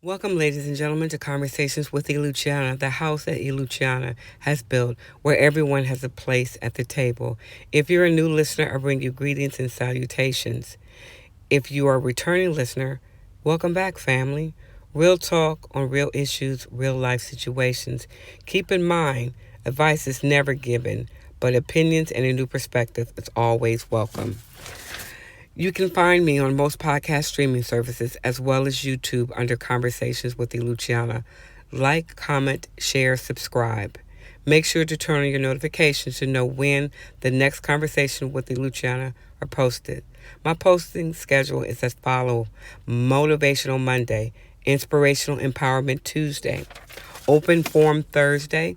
Welcome, ladies and gentlemen, to Conversations with Luciana, the house that Luciana has built, where everyone has a place at the table. If you're a new listener, I bring you greetings and salutations. If you are a returning listener, welcome back, family. Real talk on real issues, real life situations. Keep in mind, advice is never given, but opinions and a new perspective is always welcome. You can find me on most podcast streaming services as well as YouTube under Conversations with Luciana. Like, comment, share, subscribe. Make sure to turn on your notifications to know when the next Conversation with Luciana are posted. My posting schedule is as follows: Motivational Monday, Inspirational Empowerment Tuesday, Open Forum Thursday,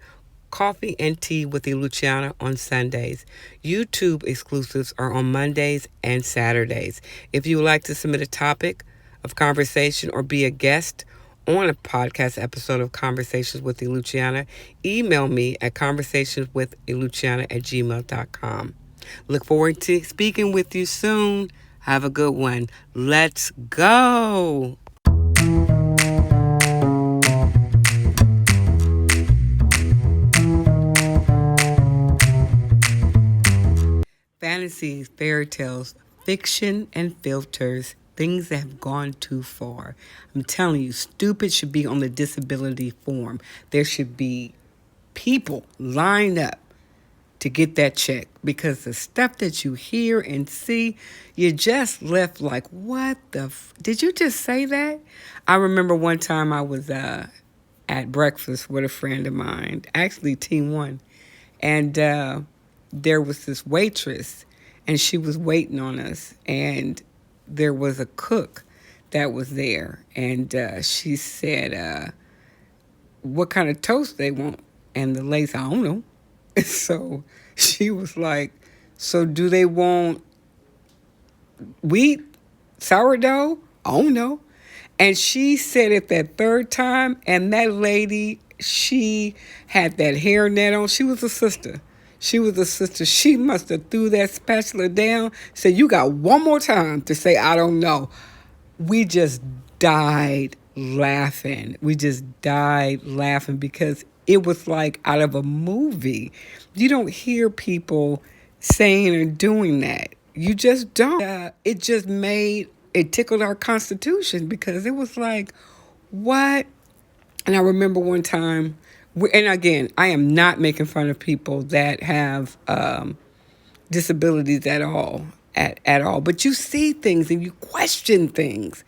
Coffee and Tea with Luciana on Sundays. YouTube exclusives are on Mondays and Saturdays. If you would like to submit a topic of conversation or be a guest on a podcast episode of Conversations with Luciana, email me at conversationswithluciana@gmail.com. Look forward to speaking with you soon. Have a good one. Let's go. Fantasies, fairy tales, fiction, and filters, things that have gone too far. I'm telling you, stupid should be on the disability form. There should be people lined up to get that check, because the stuff that you hear and see, you're just left like, what the did you just say that? I remember one time I was at breakfast with a friend of mine, actually Team One, and there was this waitress, and she was waiting on us, and there was a cook that was there, and she said, what kind of toast they want? And the lady said, I don't know. So she was like, so do they want wheat, sourdough? I don't know. And she said it that third time, and that lady, she had that hairnet on. She was a sister. She must have threw that spatula down, said, you got one more time to say, I don't know. We just died laughing. Because it was like out of a movie. You don't hear people saying or doing that. You just don't. It tickled our constitution, because it was like, what? And I remember one time, and again, I am not making fun of people that have disabilities at all, but you see things and you question things,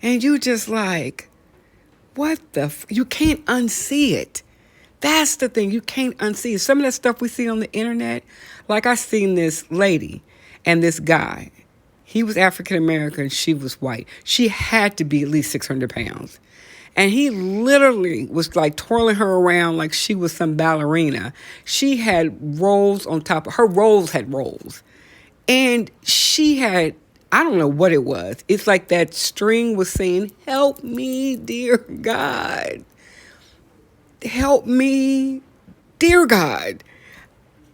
and you just like, what you can't unsee it. That's the thing, you can't unsee it. Some of that stuff we see on the internet, like I seen this lady and this guy. He was African American, she was white. She had to be at least 600 pounds. And he literally was like twirling her around like she was some ballerina. She had rolls on top of her. Rolls had rolls. And she had, I don't know what it was. It's like that string was saying, help me, dear God. Help me, dear God.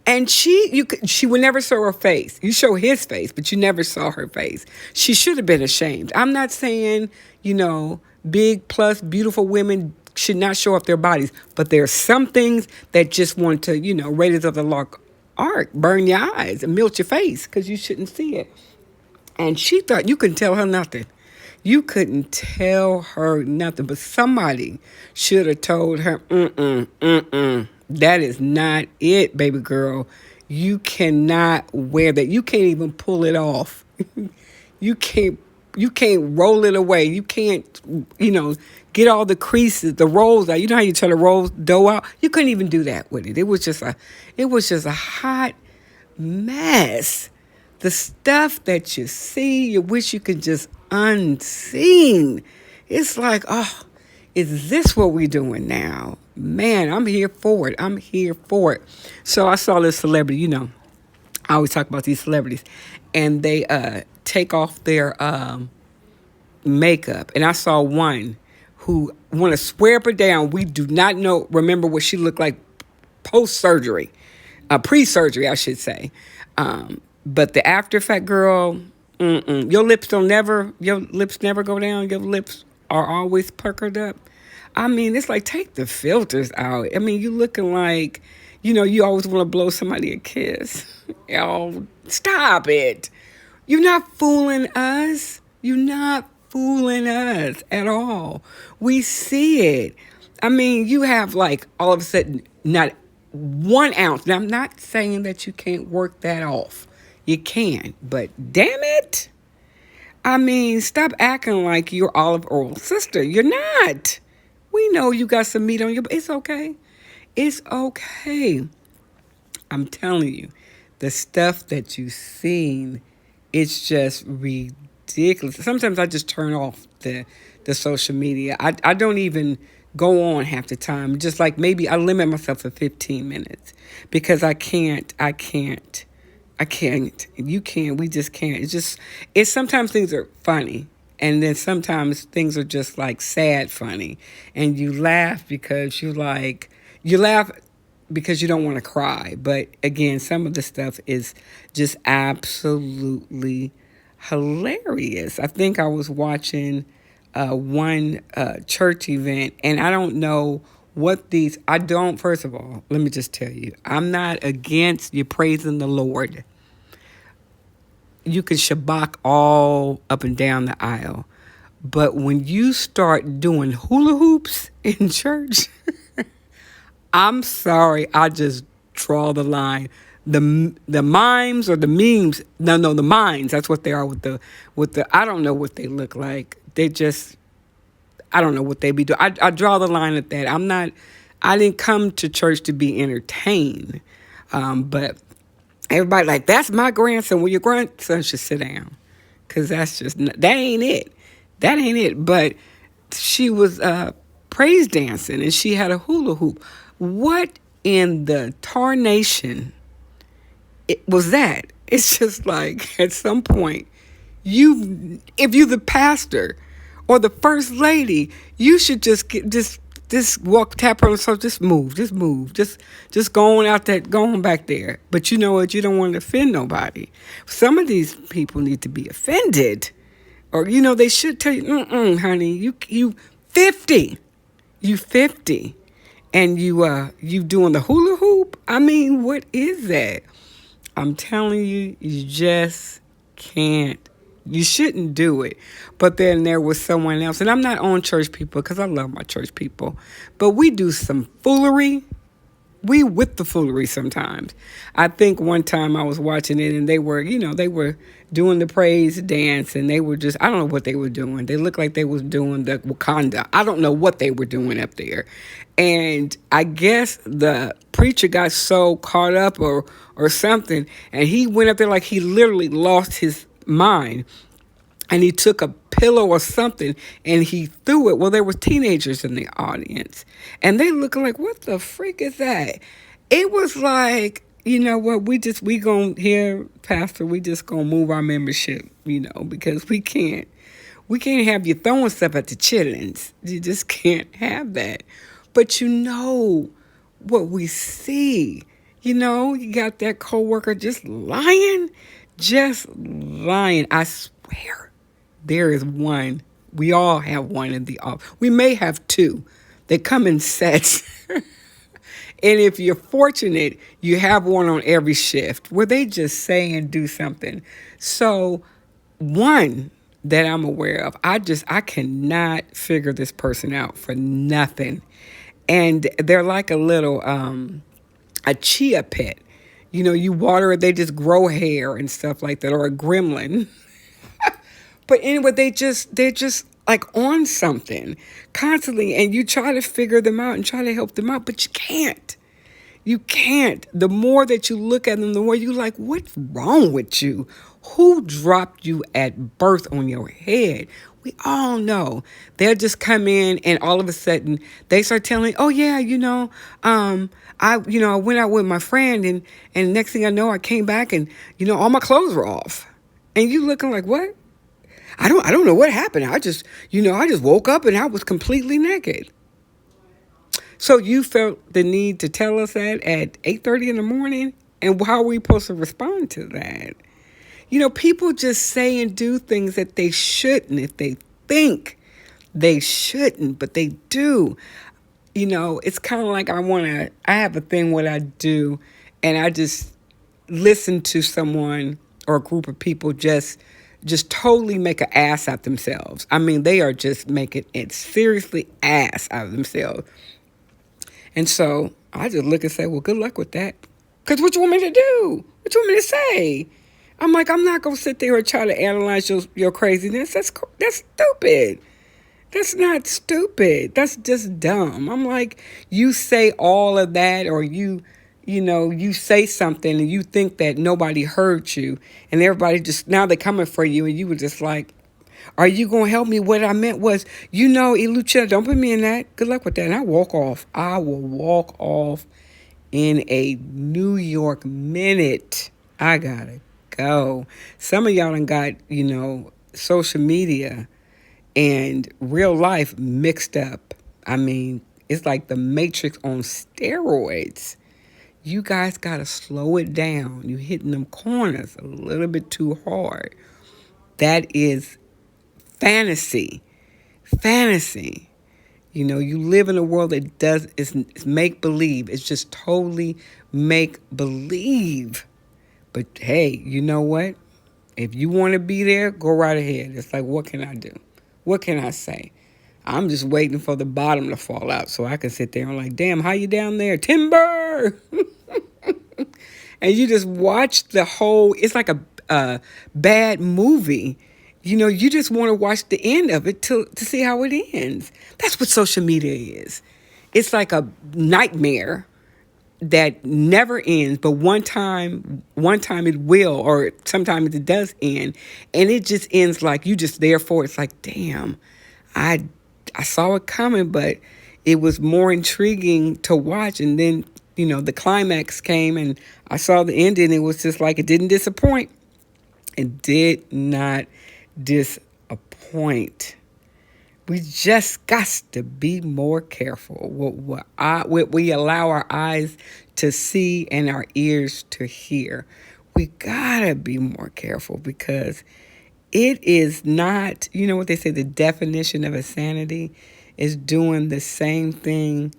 And she would never show her face. You show his face, but you never saw her face. She should have been ashamed. I'm not saying, big plus beautiful women should not show off their bodies, but there are some things that just want to, Raiders of the Lost Ark, burn your eyes and melt your face, because you shouldn't see it. And she thought you couldn't tell her nothing. You couldn't tell her nothing, but somebody should have told her, that is not it, baby girl. You cannot wear that. You can't even pull it off. You can't roll it away. You can't, get all the creases, the rolls out. You know how you try to roll dough out? You couldn't even do that with it. It was just a hot mess. The stuff that you see, you wish you could just unseen. It's like, oh, is this what we're doing now? Man, I'm here for it. So I saw this celebrity, I always talk about these celebrities, and they take off their makeup. And I saw one who want to swear up or down, we do not remember what she looked like post-surgery, pre-surgery, I should say. But the after effect girl, your lips never go down. Your lips are always puckered up. I mean, it's like, take the filters out. I mean, you looking like, you always want to blow somebody a kiss. Oh, stop it. You're not fooling us. You're not fooling us at all. We see it. I mean, you have like all of a sudden not 1 ounce. Now, I'm not saying that you can't work that off. You can, but damn it. I mean, stop acting like you're Olive Oil's sister. You're not. We know you got some meat on your. It's okay. It's okay. I'm telling you, the stuff that you've seen, it's just ridiculous. Sometimes I just turn off the social media. I don't even go on half the time. Just like maybe I limit myself to 15 minutes because I can't. You can't. We just can't. It's sometimes things are funny. And then sometimes things are just like sad funny. And you laugh because you laugh because you don't want to cry. But again, some of the stuff is just absolutely hilarious. I think I was watching one church event, and I don't know first of all, let me just tell you, I'm not against you praising the Lord. You can shabak all up and down the aisle. But when you start doing hula hoops in church, I'm sorry, I just draw the line. The mimes or the memes, no, the mimes, that's what they are with the I don't know what they look like. I don't know what they be doing. I draw the line at that. I didn't come to church to be entertained. But everybody like, that's my grandson. Well, your grandson should sit down. Because that ain't it. That ain't it. But she was praise dancing and she had a hula hoop. What in the tarnation was that? It's just like at some point, if you're the pastor or the first lady, you should just walk, tap her on the shoulder, just move, just going back there. But you know what? You don't want to offend nobody. Some of these people need to be offended, or they should tell you, honey, you 50, and you doing the hula hoop. I mean, what is that? I'm telling you, you just can't. You shouldn't do it. But then there was someone else, and I'm not on church people because I love my church people, but we do some foolery. We with the foolery sometimes. I think one time I was watching it and they were doing the praise dance and they were just, I don't know what they were doing. They looked like they was doing the Wakanda. I don't know what they were doing up there. And I guess the preacher got so caught up or something, and he went up there like he literally lost his mind. And he took a pillow or something and he threw it. Well, there were teenagers in the audience. And they looking like, what the freak is that? It was like, you know what, we gonna here, Pastor, we just gonna move our membership, because we can't have you throwing stuff at the chitlins. You just can't have that. But what we see, you got that coworker just lying. I swear. There is one. We all have one in the office. We may have two. They come in sets. And if you're fortunate, you have one on every shift where they just say and do something. So one that I'm aware of, I cannot figure this person out for nothing. And they're like a little, a chia pet. You water it, they just grow hair and stuff like that, or a gremlin. But anyway, they're just like on something constantly, and you try to figure them out and try to help them out, but you can't. You can't. The more that you look at them, the more you like, what's wrong with you? Who dropped you at birth on your head? We all know. They'll just come in and all of a sudden they start telling, oh yeah, I went out with my friend and next thing I know, I came back and, all my clothes were off. And you looking like, what? I don't know what happened. I just woke up and I was completely naked. So you felt the need to tell us that at 8:30 in the morning? And how are we supposed to respond to that? People just say and do things that they shouldn't if they think They shouldn't, but they do. It's kind of like I have a thing what I do, and I just listen to someone or a group of people just totally make an ass out themselves. I mean, they are just making it seriously ass out of themselves. And so I just look and say, well, good luck with that. Because what you want me to do? What you want me to say? I'm like, I'm not going to sit there and try to analyze your craziness. That's stupid. That's not stupid. That's just dumb. I'm like, you say all of that, or you say something and you think that nobody heard you, and everybody just, now they're coming for you, and you were just like, are you going to help me? What I meant was, Lucia, don't put me in that. Good luck with that. And I walk off. I will walk off in a New York minute. I got to go. Some of y'all done got, social media and real life mixed up. I mean, it's like the Matrix on steroids. You guys got to slow it down. You're hitting them corners a little bit too hard. That is fantasy. Fantasy. You live in a world that it's make believe. It's just totally make believe. But hey, you know what? If you want to be there, go right ahead. It's like, what can I do? What can I say? I'm just waiting for the bottom to fall out so I can sit there and like, damn, how you down there? Timber! And you just watch the whole, it's like a bad movie. You just want to watch the end of it to see how it ends. That's what social media is. It's like a nightmare that never ends, but one time it will, or sometimes it does end, and it just ends like you just there for it. It's like, damn, I saw it coming, but it was more intriguing to watch. And then, the climax came and I saw the ending. It was just like, it didn't disappoint. It did not disappoint. We just got to be more careful what we allow our eyes to see and our ears to hear. We gotta be more careful, because it is not, what they say, the definition of insanity is doing the same thing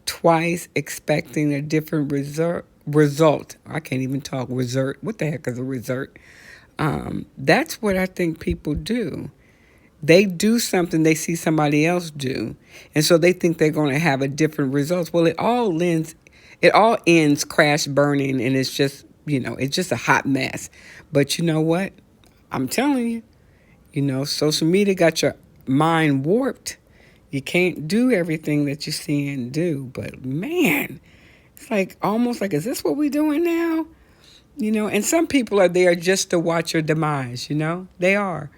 twice, expecting a different result. I can't even talk. Result. What the heck is a result? That's what I think people do. They do something they see somebody else do, and so they think they're going to have a different result. Well, it all ends crash burning, and it's just, it's just a hot mess. But you know what? I'm telling you, social media got your mind warped. You can't do everything that you see and do. But man, it's like almost like, is this what we're doing now? And some people are there just to watch your demise, They are.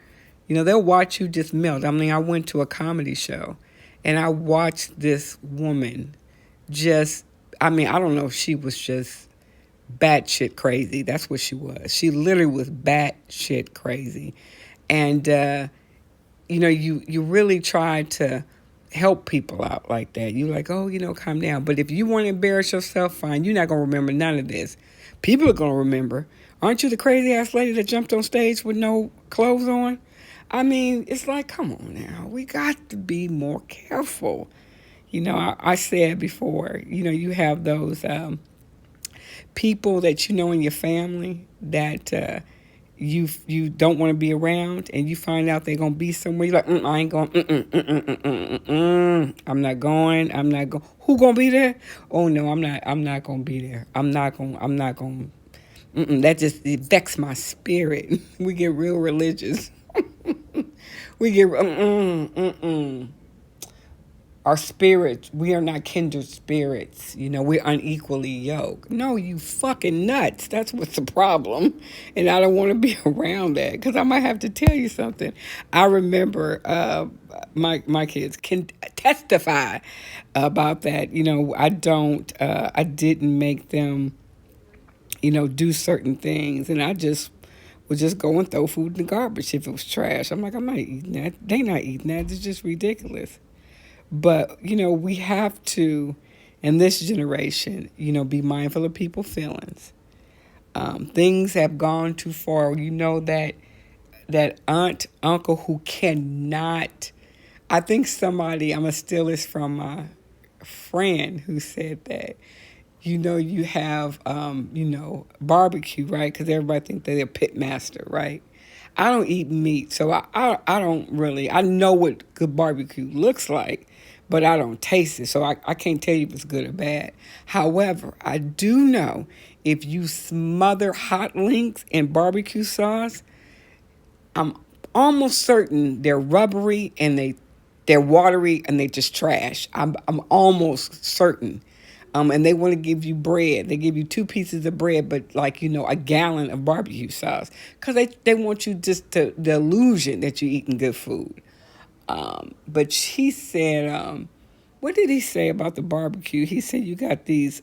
They'll watch you just melt. I mean, I went to a comedy show and I watched this woman I don't know if she was just batshit crazy. That's what she was. She literally was batshit crazy. And, you really try to help people out like that. You're like, oh, calm down. But if you want to embarrass yourself, fine. You're not going to remember none of this. People are going to remember. Aren't you the crazy ass lady that jumped on stage with no clothes on? I mean, it's like, come on now. We got to be more careful. I said before, you have those people that in your family that you don't want to be around, and you find out they're going to be somewhere. You're like, I ain't going, I'm not going. Who going to be there? Oh, no, I'm not going to be there. I'm not going. That just, it vexed my spirit. We get real religious. We get, our spirits, we are not kindred spirits. We're unequally yoked. No, you fucking nuts. That's what's the problem. And I don't want to be around that, because I might have to tell you something. I remember my kids can testify about that. I didn't make them, do certain things. And I just would just go and throw food in the garbage if it was trash. I'm like, I'm not eating that. They not eating that. It's just ridiculous. But, we have to, in this generation, be mindful of people's feelings. Things have gone too far. That aunt, uncle who cannot I think somebody, I'm going to steal this from my friend who said that, you have, barbecue, right? Because everybody thinks they're a pit master, right? I don't eat meat, so I don't really, I know what good barbecue looks like, but I don't taste it, so I can't tell you if it's good or bad. However, I do know if you smother hot links in barbecue sauce, I'm almost certain they're rubbery and they're watery and they just trash. I'm almost certain. And they want to give you bread. They give you 2 pieces of bread, but like, a gallon of barbecue sauce. Because they want you just to, the illusion that you're eating good food. But she said, what did he say about the barbecue? He said you got these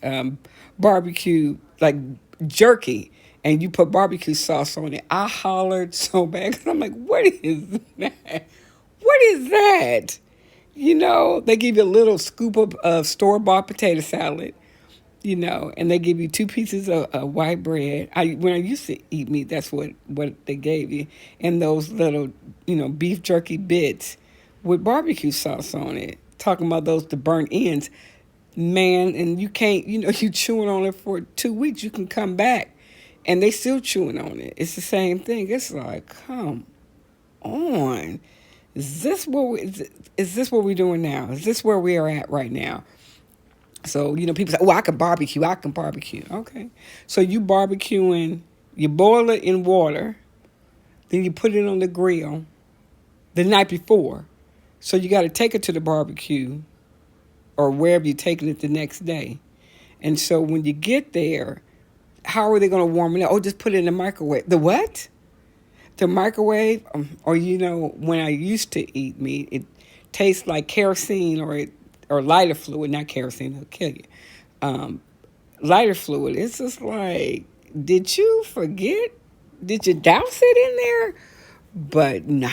barbecue, like jerky, and you put barbecue sauce on it. I hollered so bad because I'm like, what is that? What is that? They give you a little scoop of store-bought potato salad, and they give you 2 pieces of white bread. When I used to eat meat, that's what they gave you, and those little, beef jerky bits with barbecue sauce on it. Talking about the burnt ends, man, and you can't, you chewing on it for 2 weeks. You can come back, and they still chewing on it. It's the same thing. It's like, come on. Is this what we're doing now? Is this where we are at right now? So, people say, oh, I can barbecue. Okay. So you barbecuing, you boil it in water, then you put it on the grill the night before. So you got to take it to the barbecue or wherever you're taking it the next day. And so when you get there, how are they going to warm it up? Oh, just put it in the microwave. The what? The microwave? Or, when I used to eat meat, it tastes like kerosene or lighter fluid. Not kerosene, it'll kill you. Lighter fluid. It's just like, did you forget? Did you douse it in there? But nah,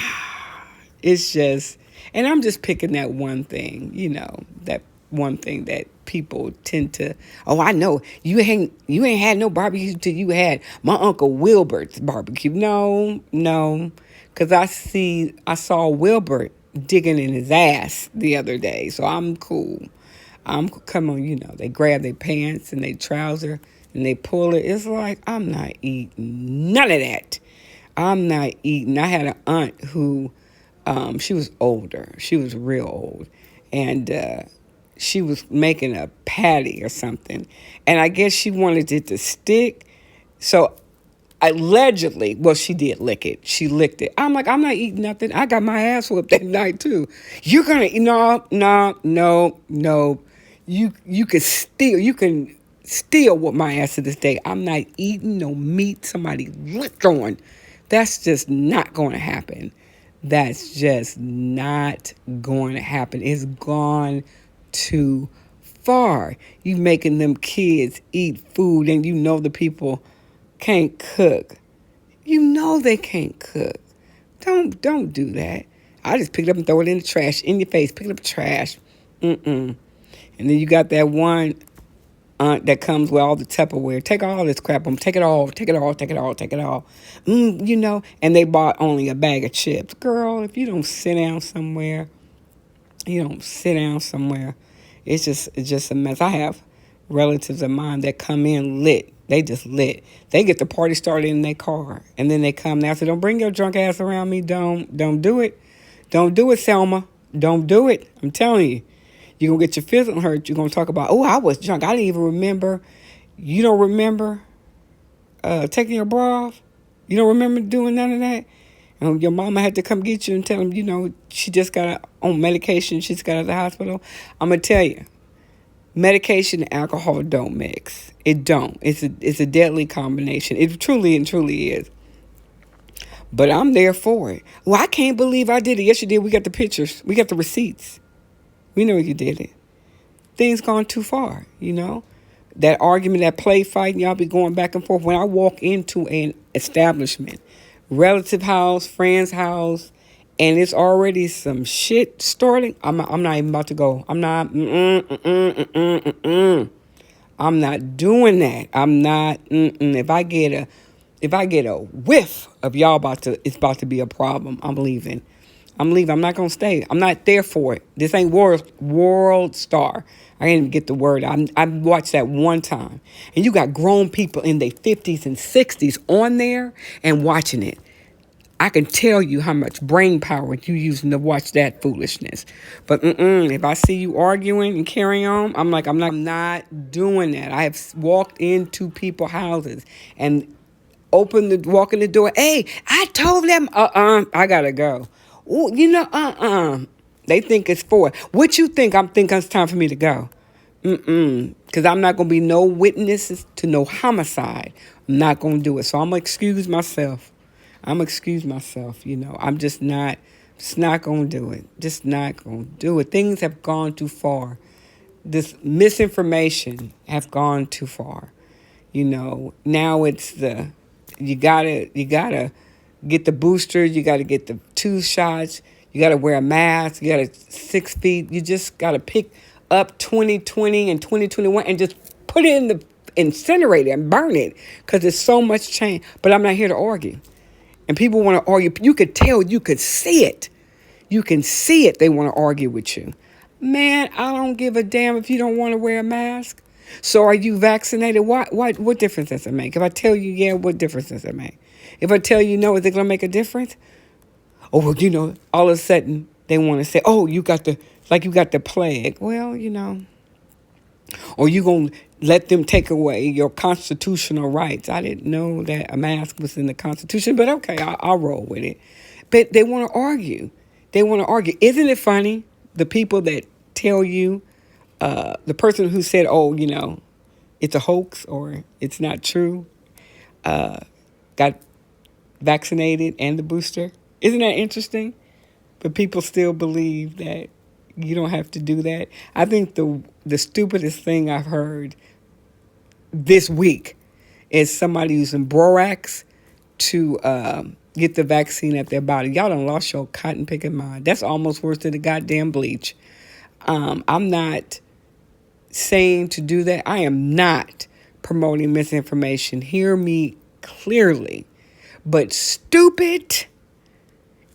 it's just, and I'm just picking that one thing, that one thing that people tend to, oh, I know, you ain't had no barbecue till you had my Uncle Wilbert's barbecue. No, because I saw Wilbert digging in his ass the other day, so I'm cool. Come on, they grab their pants and their trouser and they pull it. It's like, I'm not eating none of that. I'm not eating. I had an aunt who, she was older. She was real old. And she was making a patty or something. And I guess she wanted it to stick. So allegedly, well, she did lick it. She licked it. I'm like, I'm not eating nothing. I got my ass whooped that night too. You're going to, no. You can steal with my ass to this day. I'm not eating no meat somebody licked on. That's just not going to happen. That's just not going to happen. It's gone too far. You making them kids eat food and the people can't cook. They can't cook. Don't do that. I just pick it up and throw it in the trash, in your face. Pick it up the trash. And then you got that one aunt that comes with all the Tupperware. Take all this crap. Take it all. And they bought only a bag of chips. Girl, if you don't sit down somewhere, it's just a mess. I have relatives of mine that come in lit. They just lit. They get the party started in their car. And then they come now. So don't bring your drunk ass around me. Don't do it. Don't do it, Selma. Don't do it. I'm telling you. You're going to get your feelings hurt. You're going to talk about, oh, I was drunk. I didn't even remember. You don't remember taking your bra off? You don't remember doing none of that? And your mama had to come get you and tell them, she just got on medication. She just got out of the hospital. I'm going to tell you, medication and alcohol don't mix. It don't. It's a deadly combination. It truly is. But I'm there for it. Well, I can't believe I did it. Yes, you did. We got the pictures. We got the receipts. We know you did it. Things gone too far, That argument, that play fight, y'all be going back and forth. When I walk into an establishment, relative house, friend's house, and it's already some shit starting, I'm not even about to go. I'm not, I'm not doing that. I'm not, If I get a whiff of y'all it's about to be a problem, I'm leaving. I'm leaving. I'm not gonna stay. I'm not there for it. This ain't World Star. I didn't even get the word. I watched that one time, and you got grown people in their 50s and 60s on there and watching it. I can tell you how much brain power you using to watch that foolishness. But if I see you arguing and carrying on, I'm not doing that. I have walked into people's houses and walk in the door. Hey, I told them, I gotta go. Ooh, They think it's 4. What you think? I'm thinking it's time for me to go. Because I'm not gonna be no witnesses to no homicide. I'm not gonna do it. So I'm gonna excuse myself. I'm just not gonna do it. Just not gonna do it. Things have gone too far. This misinformation have gone too far. Now it's you gotta get the boosters, you gotta get the 2 shots, you gotta wear a mask, you gotta 6 feet, you just gotta pick up 2020 and 2021 and just put it in the incinerator and burn it because there's so much change. But I'm not here to argue. And people want to argue. You could tell, you could see it. You can see it. They want to argue with you. Man, I don't give a damn if you don't want to wear a mask. So are you vaccinated? What difference does it make? If I tell you yeah, what difference does it make? If I tell you no, is it going to make a difference? Oh, well, all of a sudden they want to say, oh, you got the plague. Well, or you going to let them take away your constitutional rights. I didn't know that a mask was in the Constitution, but okay, I'll roll with it. But they want to argue. Isn't it funny? The people that tell you, the person who said, oh, it's a hoax or it's not true, got vaccinated and the booster. Isn't that interesting? But people still believe that you don't have to do that. I think the stupidest thing I've heard this week is somebody using borax to get the vaccine at their body. Y'all done lost your cotton picking mind. That's almost worse than the goddamn bleach. I'm not saying to do that. I am not promoting misinformation. Hear me clearly. But stupid,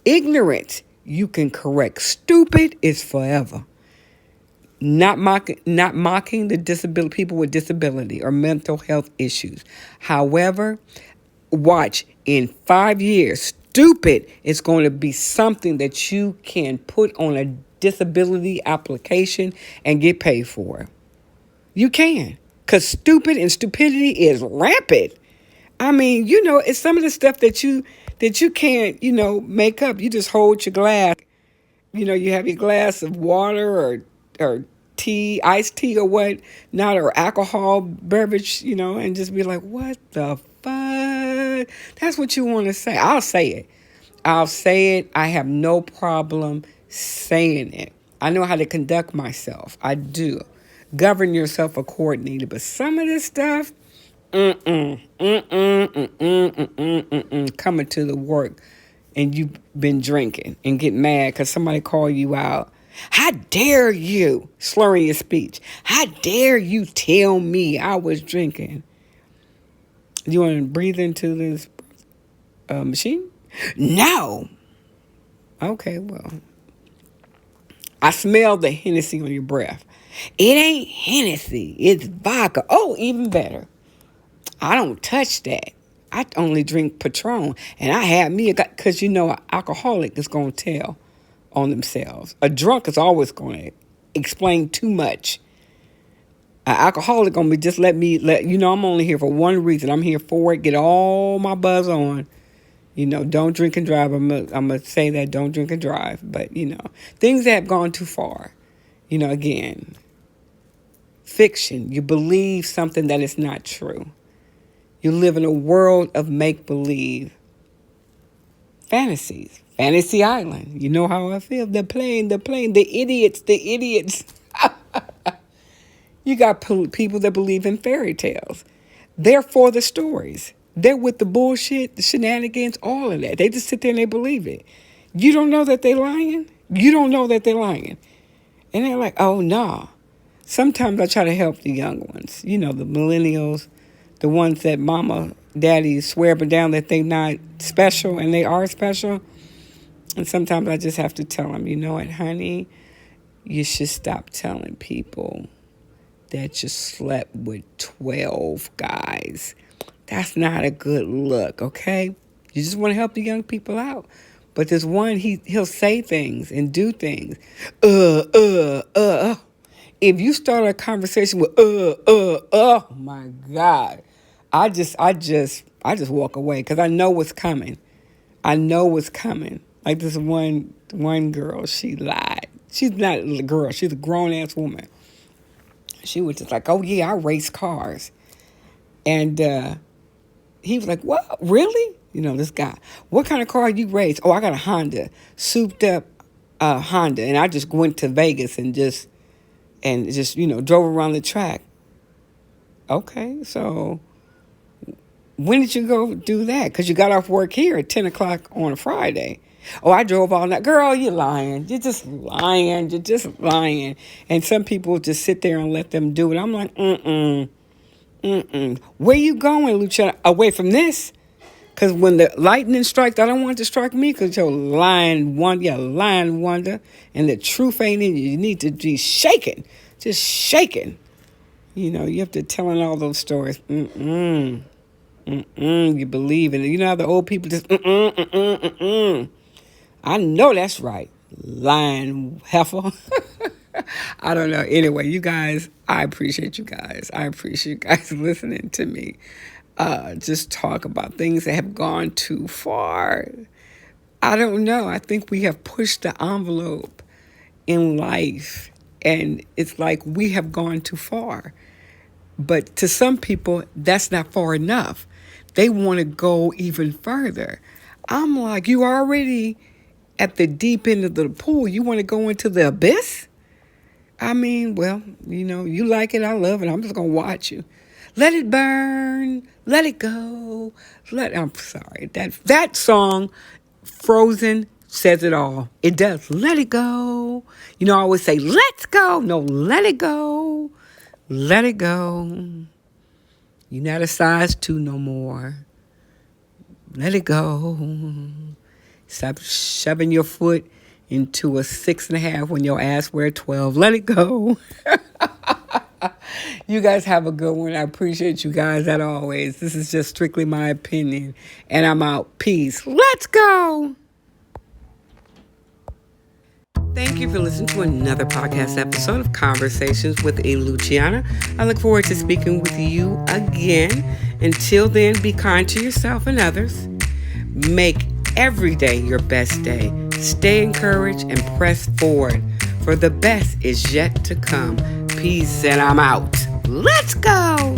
ignorant, you can correct. Stupid is forever. Not mocking the people with disability or mental health issues. However, watch, in 5 years, stupid is going to be something that you can put on a disability application and get paid for. You can. Because stupid and stupidity is rampant. I mean, it's some of the stuff that you can't, make up. You just hold your glass. You have your glass of water or tea, iced tea or what, not or alcohol beverage, and just be like, what the fuck? That's what you want to say. I'll say it. I have no problem saying it. I know how to conduct myself. I do. Govern yourself accordingly. But some of this stuff, coming to the work and you've been drinking and get mad because somebody called you out. How dare you, slurring your speech? How dare you tell me I was drinking? You want to breathe into this machine? No. Okay, well, I smell the Hennessy on your breath. It ain't Hennessy, it's vodka. Oh, even better. I don't touch that. I only drink Patron, and I had me because an alcoholic is going to tell on themselves. A drunk is always going to explain too much. An alcoholic going to be just I'm only here for one reason. I'm here for it. Get all my buzz on. Don't drink and drive. I'm gonna say that, don't drink and drive. But things that have gone too far. Again, fiction. You believe something that is not true. You live in a world of make-believe. Fantasies. Fantasy Island. You know how I feel. The plane. The idiots. You got people that believe in fairy tales. They're for the stories. They're with the bullshit, the shenanigans, all of that. They just sit there and they believe it. You don't know that they're lying? And they're like, oh, nah. Sometimes I try to help the young ones. The millennials. The ones that mama, daddy swear up and down that they not special and they are special. And sometimes I just have to tell them, you know what, honey, you should stop telling people that you slept with 12 guys. That's not a good look, okay? You just want to help the young people out. But there's one, he'll say things and do things. If you start a conversation with oh my God. I just walk away because I know what's coming. I know what's coming. Like this one girl, she lied. She's not a girl, she's a grown ass woman. She was just like, oh yeah, I race cars. And he was like, what? Really? You know, this guy. What kind of car you race? Oh, I got a Honda. Souped up Honda. And I just went to Vegas and just drove around the track. Okay, so when did you go do that? Because you got off work here at 10 o'clock on a Friday. Oh, I drove all night. Girl, you're lying. You're just lying. You're just lying. And some people just sit there and let them do it. I'm like, Where you going, Luciana? Away from this? Because when the lightning strikes, I don't want it to strike me because you're lying wonder. And the truth ain't in you. You need to be shaking. Just shaking. You know, you have to telling all those stories. You believe in it. You know how the old people just, I know that's right. Lying heifer. I don't know. Anyway, you guys, I appreciate you guys. I appreciate you guys listening to me. Just talk about things that have gone too far. I don't know. I think we have pushed the envelope in life. And it's like we have gone too far. But to some people, that's not far enough. They want to go even further. I'm like, you already at the deep end of the pool. You want to go into the abyss? I mean, well, you know, you like it, I love it. I'm just going to watch you. Let it burn. Let it go. I'm sorry. That song, Frozen, says it all. It does. Let it go. You know, I always say, let's go. No, let it go. Let it go. You're not a size 2 no more. Let it go. Stop shoving your foot into a 6.5 when your ass wear 12. Let it go. You guys have a good one. I appreciate you guys as always. This is just strictly my opinion. And I'm out. Peace. Let's go. Thank you for listening to another podcast episode of Conversations with a Luciana. I look forward to speaking with you again. Until then, be kind to yourself and others. Make every day your best day. Stay encouraged and press forward, for the best is yet to come. Peace, and I'm out. Let's go.